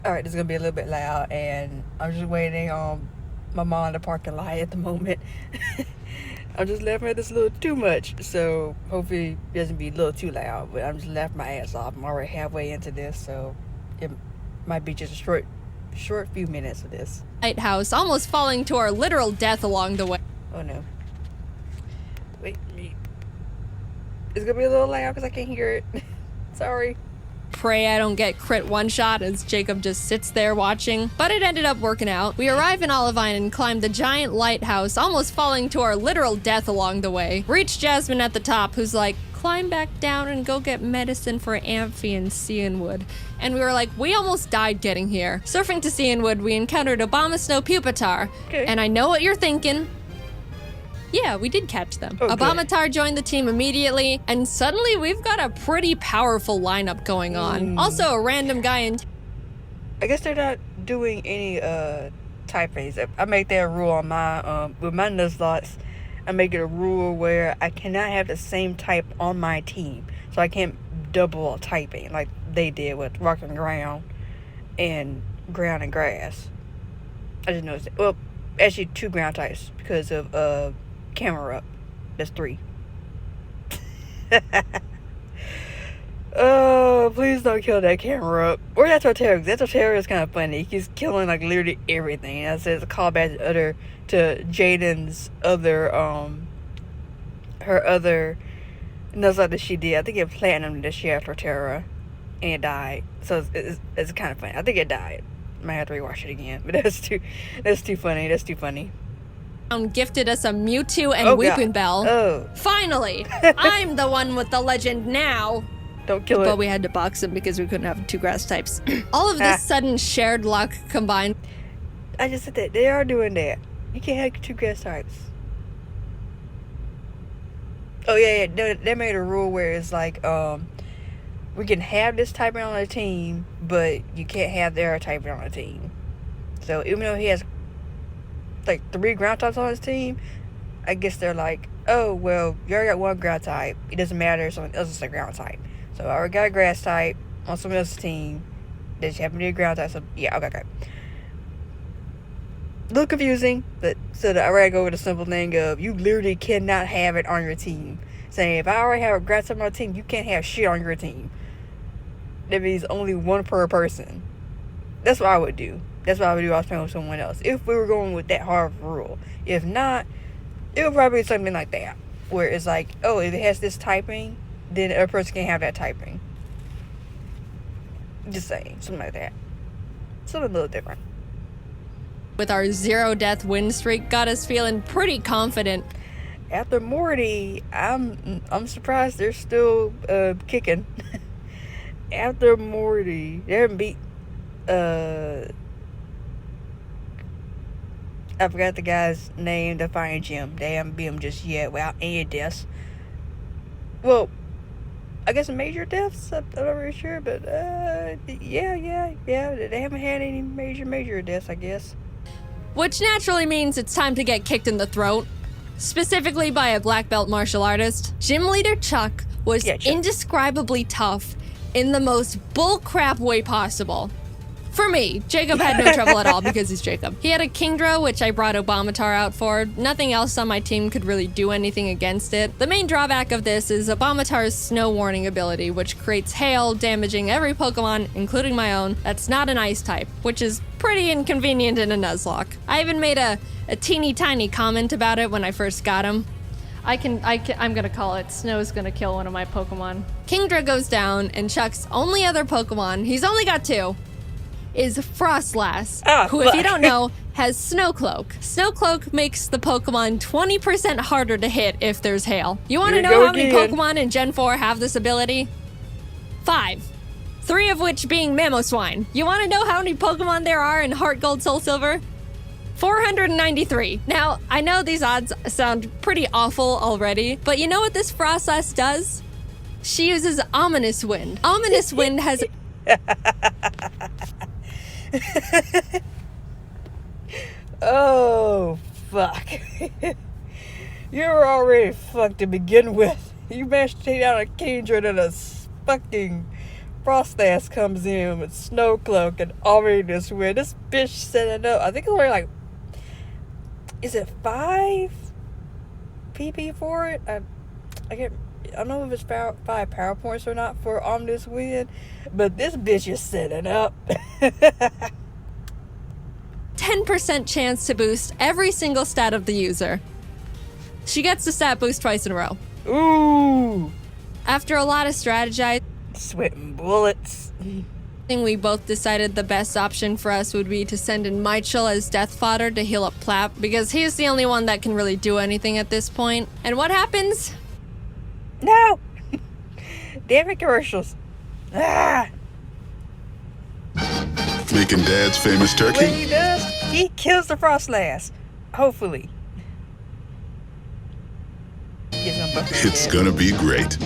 Alright, this is gonna be a little bit loud, and I'm just waiting on my mom in the parking lot at the moment. I'm just laughing at this a little too much, so hopefully it doesn't be a little too loud, but I'm just laughing my ass off. I'm already halfway into this, so it might be just a short few minutes of this. Lighthouse, almost falling to our literal death along the way. Oh no. Wait. It's gonna be a little loud because I can't hear it. Sorry. Pray I don't get crit one shot as Jacob just sits there watching, but it ended up working out. We arrive in Olivine and climb the giant lighthouse, almost falling to our literal death along the way. Reach Jasmine at the top, who's like, climb back down and go get medicine for Amphi and Cianwood. And we were like, we almost died getting here. Surfing to Cianwood, we encountered Obama Snow Pupitar. Okay. And I know what you're thinking. Yeah, we did catch them. Oh, Obamatar joined the team immediately, and suddenly we've got a pretty powerful lineup going on. Also, a random guy in... I guess they're not doing any typings. I make that rule on my with my nuzlockes. I make it a rule where I cannot have the same type on my team, so I can't double typing like they did with rock and ground and grass. I just noticed it. Well, actually 2 ground types because of camera up. That's 3. Oh, please don't kill that camera up. Or that Torterra. That Torterra is kind of funny. He's killing like literally everything. That says a callback to Jaiden's other her other nuzlocke that she did. I think it platinum this year after Torterra, and it died. So it's kind of funny. I think it died. Might have to rewatch it again, but that's too funny. That's too funny. Gifted us a Mewtwo and Weeping Bell. Oh. Finally, I'm the one with the legend now. Don't kill it. But we had to box them because we couldn't have 2 grass types. All of this sudden shared luck combined. I just said that. They are doing that. You can't have 2 grass types. Oh, yeah. They made a rule where it's like, we can have this typing on the team, but you can't have their typing on the team. So even though he has like 3 ground types on his team, I guess they're like, oh, well, you already got 1 ground type. It doesn't matter if someone else is a ground type. So I already got a grass type on someone else's team. They just happen to be a ground type. So yeah, okay. A little confusing, but so I'd rather go with a simple thing of you literally cannot have it on your team. Saying if I already have a ground type on my team, you can't have shit on your team. That means only 1 per person. That's what I would do. That's what I would do if I was playing with someone else. If we were going with that hard of a rule. If not, it would probably be something like that. Where it's like, oh, if it has this typing, then a person can have that typing. Just saying. Something like that. Something a little different. With our 0 death win streak, got us feeling pretty confident. After Morty, I'm surprised they're still kicking. After Morty, they haven't beat I forgot the guy's name, the Fire Gym. They haven't beat him just yet without any deaths. Well, I guess major deaths, I'm not really sure, but yeah, they haven't had any major deaths, I guess. Which naturally means it's time to get kicked in the throat. Specifically by a black belt martial artist. Gym leader Chuck was indescribably tough in the most bullcrap way possible. For me, Jacob had no trouble at all because he's Jacob. He had a Kingdra, which I brought Obamatar out for. Nothing else on my team could really do anything against it. The main drawback of this is Obamatar's Snow Warning ability, which creates hail, damaging every Pokemon, including my own, that's not an ice type, which is pretty inconvenient in a Nuzlocke. I even made a teeny tiny comment about it when I first got him. I'm gonna call it. Snow's gonna kill one of my Pokemon. Kingdra goes down, and Chuck's only other Pokemon, he's only got 2, is Frostlass, who, if you don't know, has Snowcloak. Snowcloak makes the Pokemon 20% harder to hit if there's hail. You want to know how many Pokemon in Gen 4 have this ability? 5. 3 of which being Mamoswine. You want to know how many Pokemon there are in Heart Gold Soul Silver? 493. Now, I know these odds sound pretty awful already, but you know what this Frostlass does? She uses Ominous Wind. Ominous Wind has... Oh, fuck. You were already fucked to begin with. You managed to take out a Kingdra and a fucking Frostlass comes in with snow cloak and ominous wind. This bitch setting up. I think it's only like, is it 5 PP for it? I don't know if it's 5 power points or not for ominous wind, but this bitch is setting up. 10% chance to boost every single stat of the user. She gets the stat boost twice in a row. Ooh. After a lot of strategizing, Sweating bullets. we both decided the best option for us would be to send in Michael as death fodder to heal up Plap, because he's the only one that can really do anything at this point. And what happens? No! Damn it, commercials. Ah! Making Dad's famous turkey? What he does, he kills the Frostlass. Hopefully. It's gonna be great.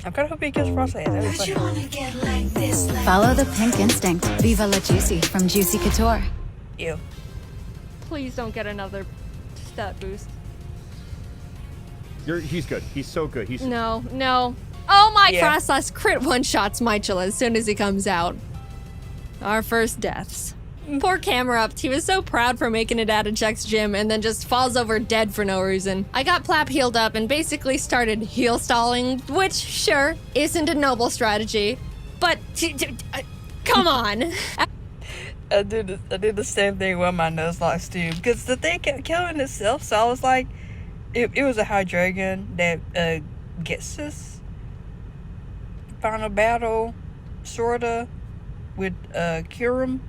I'm kind of hoping he kills Frostlass. That would be funny. Follow the pink instinct. Viva la Juicy from Juicy Couture. Ew. Please don't get another stat boost. He's good. He's so good. No. Oh my, Yeah. Frostlass crit one-shots Michael as soon as he comes out. Our first deaths. Poor Camerupt. He was so proud for making it out of Jack's gym and then just falls over dead for no reason. I got Plap healed up and basically started heal stalling, which, sure, isn't a noble strategy, but come on. I did the same thing with my nuzlockes too, because the thing kept killing itself, so I was like, it was a high dragon that gets this final battle, sorta, with Kurum.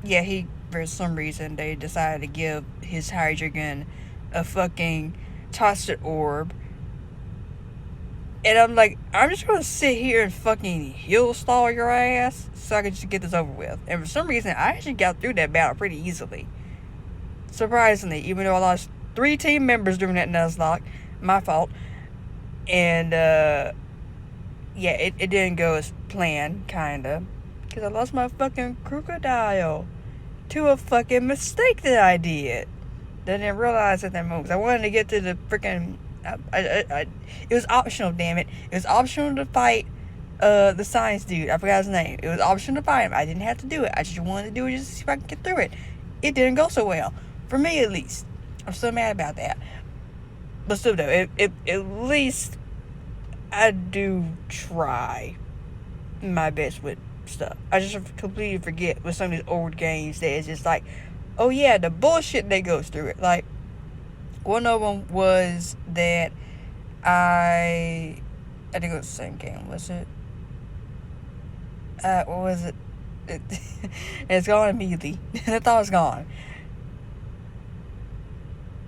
Yeah, for some reason, they decided to give his Hydreigon a fucking toxic orb. And I'm like, I'm just gonna sit here and fucking heal stall your ass so I can just get this over with. And for some reason, I actually got through that battle pretty easily. Surprisingly, even though I lost 3 team members during that Nuzlocke. My fault. And, yeah, it didn't go as planned, kinda. Because I lost my fucking crocodile to a fucking mistake that I did. That I didn't realize at that moment. I wanted to get to the freaking... it was optional, damn it. It was optional to fight the science dude. I forgot his name. It was optional to fight him. I didn't have to do it. I just wanted to do it just to see if I could get through it. It didn't go so well. For me, at least. I'm still mad about that. But still, though, at least I do try my best with stuff. I just completely forget with some of these old games that it's just like, oh yeah, the bullshit that goes through it. Like, one of them was that I think it was the same game, was it? What was it? It's gone immediately. I thought it was gone.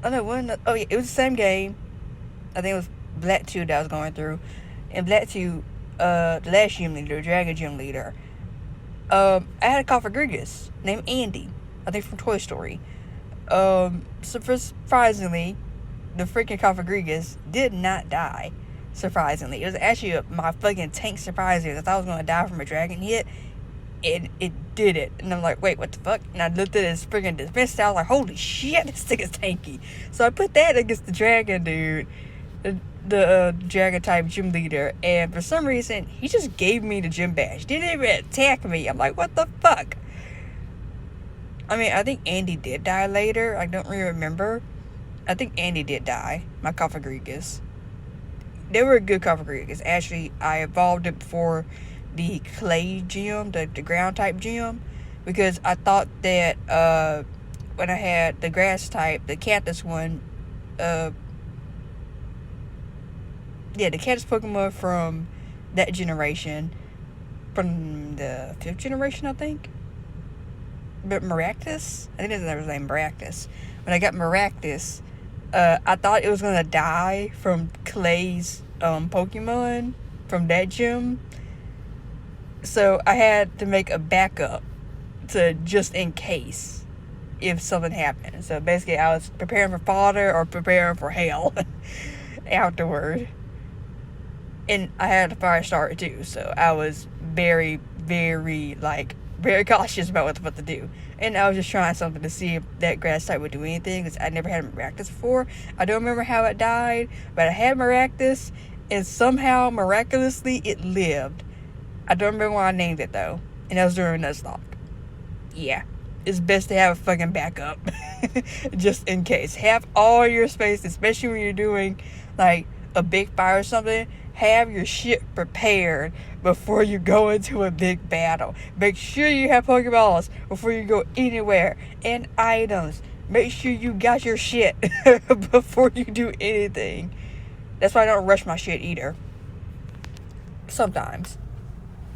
Oh no, yeah, it was the same game. I think it was Black 2 that I was going through. And Black 2, the last gym leader, Dragon Gym Leader, I had a Cofagrigus named Andy, I think from Toy Story. Surprisingly, the freaking Cofagrigus did not die. Surprisingly, it was actually my fucking tank surprising. I thought I was gonna die from a dragon hit, and it did it. And I'm like, wait, what the fuck? And I looked at his freaking defense style, like, holy shit, this thing is tanky. So I put that against the dragon dude, the dragon type gym leader, and for some reason he just gave me the gym badge. Didn't even attack me. I'm like, what the fuck? I mean, I think Andy did die later. I don't really remember. I think Andy did die. My Cofagrigus. They were a good Cofagrigus. Actually, I evolved it before the clay gym, the ground type gym, because I thought that when I had the grass type, the cactus one, yeah, the cactus Pokemon from that generation, from the 5th generation, I think. But Maractus? I think that's his name, Maractus. When I got Maractus, I thought it was gonna die from Clay's Pokemon from that gym. So I had to make a backup to just in case if something happened. So basically I was preparing for fodder or preparing for hell afterward. And I had a fire starter too, so I was very, very cautious about what the fuck to do. And I was just trying something to see if that grass type would do anything, because I never had Maractus before. I don't remember how it died, but I had Maractus, and somehow, miraculously, it lived. I don't remember why I named it, though. And that was during Nuzlocke. Yeah. It's best to have a fucking backup. Just in case. Have all your space, especially when you're doing, like, a big fire or something. Have your shit prepared before you go into a big battle. Make sure you have Pokeballs before you go anywhere. And items. Make sure you got your shit before you do anything. That's why I don't rush my shit either. Sometimes.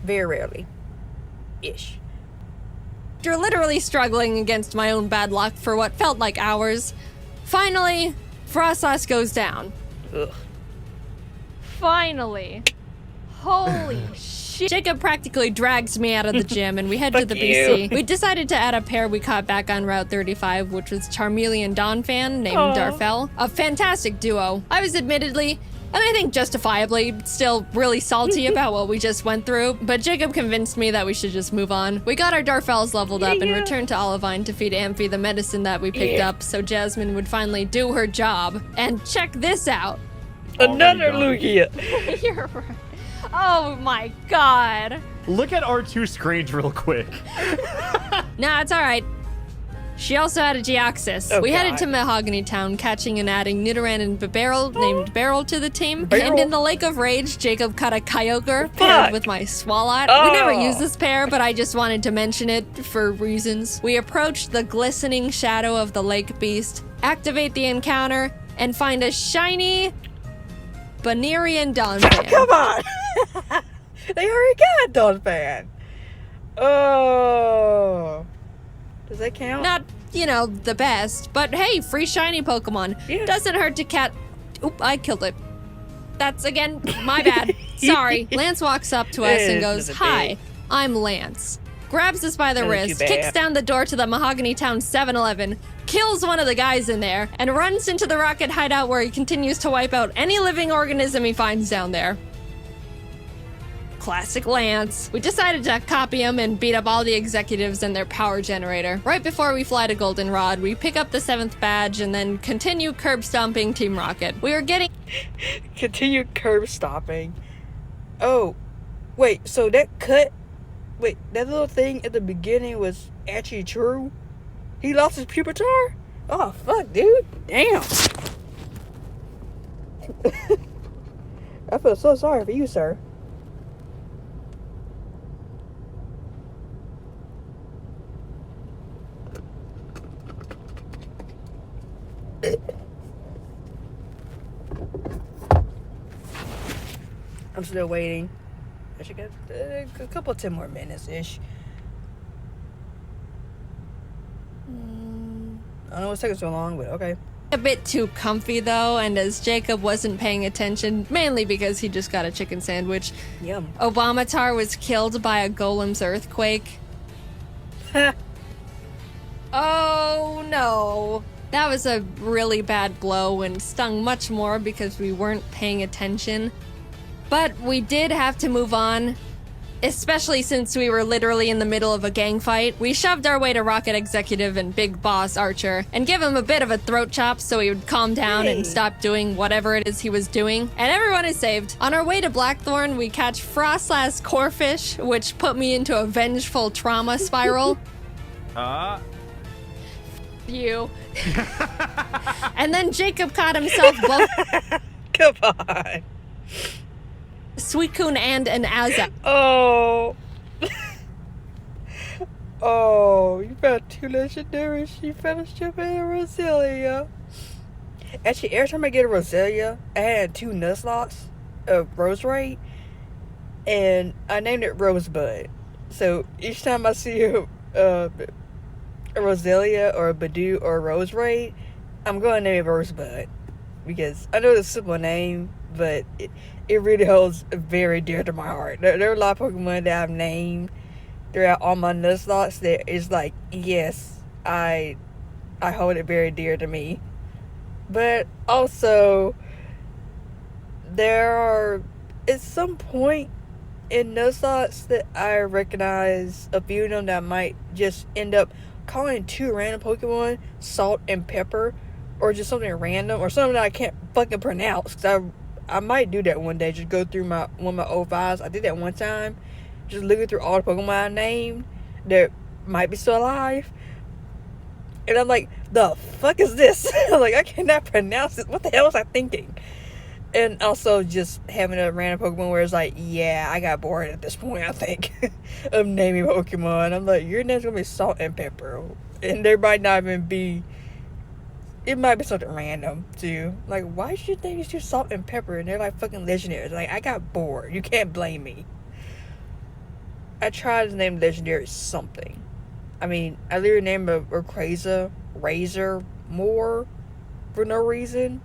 Very rarely. Ish. After literally struggling against my own bad luck for what felt like hours, finally, Frostlass goes down. Ugh. Finally. Holy shit. Jacob practically drags me out of the gym and we head to the BC. We decided to add a pair we caught back on Route 35, which was Charmeleon Donphan named Darfell. A fantastic duo. I was admittedly, and I think justifiably, still really salty about what we just went through, but Jacob convinced me that we should just move on. We got our Darfells leveled up and returned to Olivine to feed Amphi the medicine that we picked up so Jasmine would finally do her job. And check this out. Another Lugia. You're right. Oh my god. Look at our two screens real quick. Nah, it's alright. She also had a Geoxys. We headed to Mahogany Town, catching and adding Nidoran and Bibarel, named Beryl, to the team. And in the Lake of Rage, Jacob caught a Kyogre paired with my Swalot. We never used this pair, but I just wanted to mention it for reasons. We approached the glistening shadow of the lake beast, activate the encounter, and find a shiny Banerian Donphan. Come on! They already got Donphan. Oh. Does that count? Not, you know, the best, but hey, free shiny Pokemon. Yeah. Doesn't hurt to Oop, I killed it. That's, again, my bad. Sorry. Lance walks up to us and goes, "Hi, I'm Lance." Grabs us by the wrist, kicks down the door to the Mahogany Town 7-Eleven, kills one of the guys in there, and runs into the rocket hideout where he continues to wipe out any living organism he finds down there. Classic Lance. We decided to copy him and beat up all the executives and their power generator. Right before we fly to Goldenrod, we pick up the 7th badge and then continue curb stomping Team Rocket. We are getting... Continue curb stomping. Oh, wait, so that cut... Wait, that little thing at the beginning was actually true? He lost his Pupitar? Oh, fuck, dude. Damn. I feel so sorry for you, sir. I'm still waiting. I should get a couple 10 more minutes-ish. I don't know what's taking so long, but okay. A bit too comfy though, and as Jacob wasn't paying attention, mainly because he just got a chicken sandwich, Yum. Obamatar was killed by a golem's earthquake. Oh no. That was a really bad blow and stung much more because we weren't paying attention. But we did have to move on, especially since we were literally in the middle of a gang fight. We shoved our way to Rocket Executive and Big Boss Archer and give him a bit of a throat chop so he would calm down and stop doing whatever it is he was doing. And everyone is saved. On our way to Blackthorn, we catch Frostlass Corfish, which put me into a vengeful trauma spiral. You. And then Jacob caught himself both... Come on. Suicune and an Azza. Oh. Oh, you found 2 legendaries. She fellowship and a Roselia. Actually, every time I get a Roselia, I had 2 Nuzlockes of Roserade, and I named it Rosebud. So each time I see a Roselia or a Badoo or a Roserade, I'm going to name it Rosebud. Because I know it's a simple name, but it really holds very dear to my heart. There are a lot of Pokemon that I've named throughout all my Nuzlocke that is like, yes, I hold it very dear to me. But also, there are, at some point in Nuzlocke that I recognize a few of them that I might just end up calling 2 random Pokemon Salt and Pepper, or just something random, or something that I can't fucking pronounce, because I might do that one day. Just go through one of my old files. I did that one time. Just looking through all the Pokemon I named that might be still alive. And I'm like, the fuck is this? Like, I cannot pronounce it. What the hell was I thinking? And also just having a random Pokemon where it's like, yeah, I got bored at this point, I think, of naming Pokemon. I'm like, your name's gonna be Salt and Pepper. And there might not even be, it might be something random, too. Like, why should they just do Salt and Pepper? And they're like fucking legendaries. Like, I got bored. You can't blame me. I tried to name legendary something. I mean, I literally named a Rayquaza, Razor, more for no reason.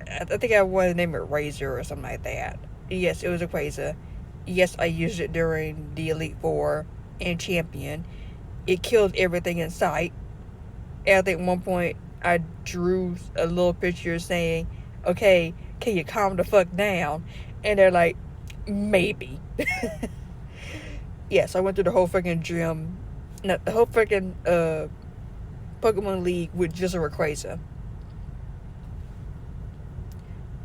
I think I wanted to name it Razor or something like that. Yes, it was a Rayquaza. Yes, I used it during the Elite Four and Champion. It killed everything in sight. And I think at one point I drew a little picture saying, okay, can you calm the fuck down? And they're like, maybe. Yes, I went through the whole freaking gym. No, the whole freaking Pokemon League with just a Rayquaza.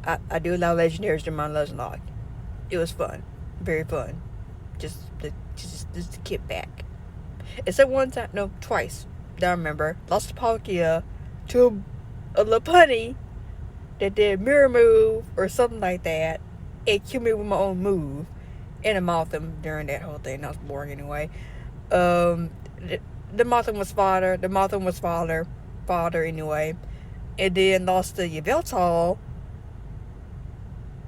I do allow legendaries in my Nuzlocke. It was fun. Very fun. Just to get back. Except one time, no, twice. That I remember. Lost a Palkia to a Lopunny that did mirror move or something like that. It killed me with my own move. And a Mothim during that whole thing. That was boring anyway. The Mothim was fodder. The Mothim was fodder anyway. And then lost the Yveltal.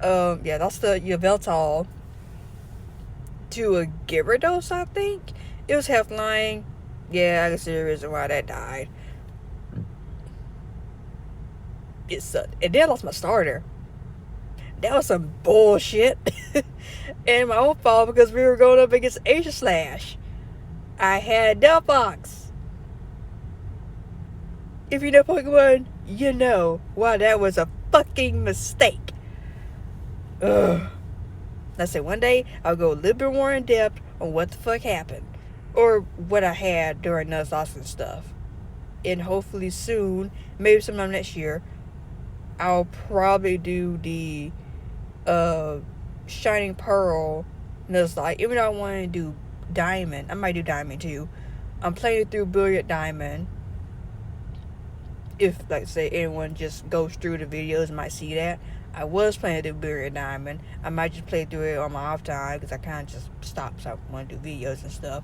Lost the Yveltal to a Gyarados, I think. It was half flying. Yeah, I can see the reason why that died. It sucked. And then I lost my starter. That was some bullshit. And my own fault because we were going up against Asia Slash. I had Delphox. If you know Pokemon, you know why that was a fucking mistake. Ugh. Let's say one day I'll go a little bit more in depth on what the fuck happened. Or what I had during Nuzlocke and stuff. And hopefully soon, maybe sometime next year, I'll probably do the Shining Pearl Nuzlocke. Even though I want to do Diamond, I might do Diamond too. I'm playing through Brilliant Diamond. If, like, say, anyone just goes through the videos and might see that. I was playing through Brilliant Diamond. I might just play through it on my off time because I kind of just stopped, so I want to do videos and stuff.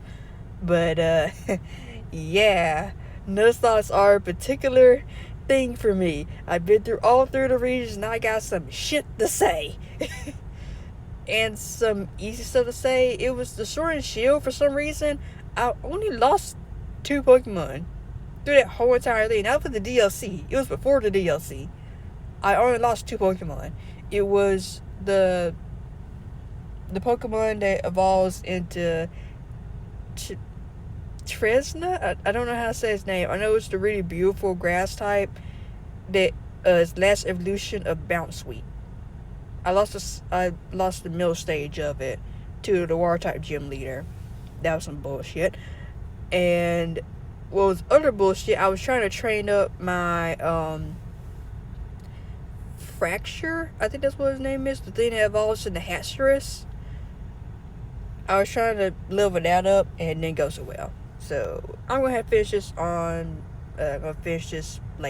But, yeah, Nuzlocke are a particular thing for me. I've been through all through the regions and I got some shit to say. And some easy stuff to say. It was the Sword and Shield for some reason. I only lost 2 Pokemon through that whole entire thing. Not for the DLC. It was before the DLC. I only lost 2 Pokemon. It was the Pokemon that evolves into Tresna? I don't know how to say his name. I know it's the really beautiful grass type that is last evolution of Bounce Sweet. I lost the middle stage of it to the water type gym leader. That was some bullshit. And what was other bullshit, I was trying to train up my Fracture, I think that's what his name is, the thing that evolves into Hatcherus. I was trying to level that up and it didn't go so well. So I'm gonna have to finish this later.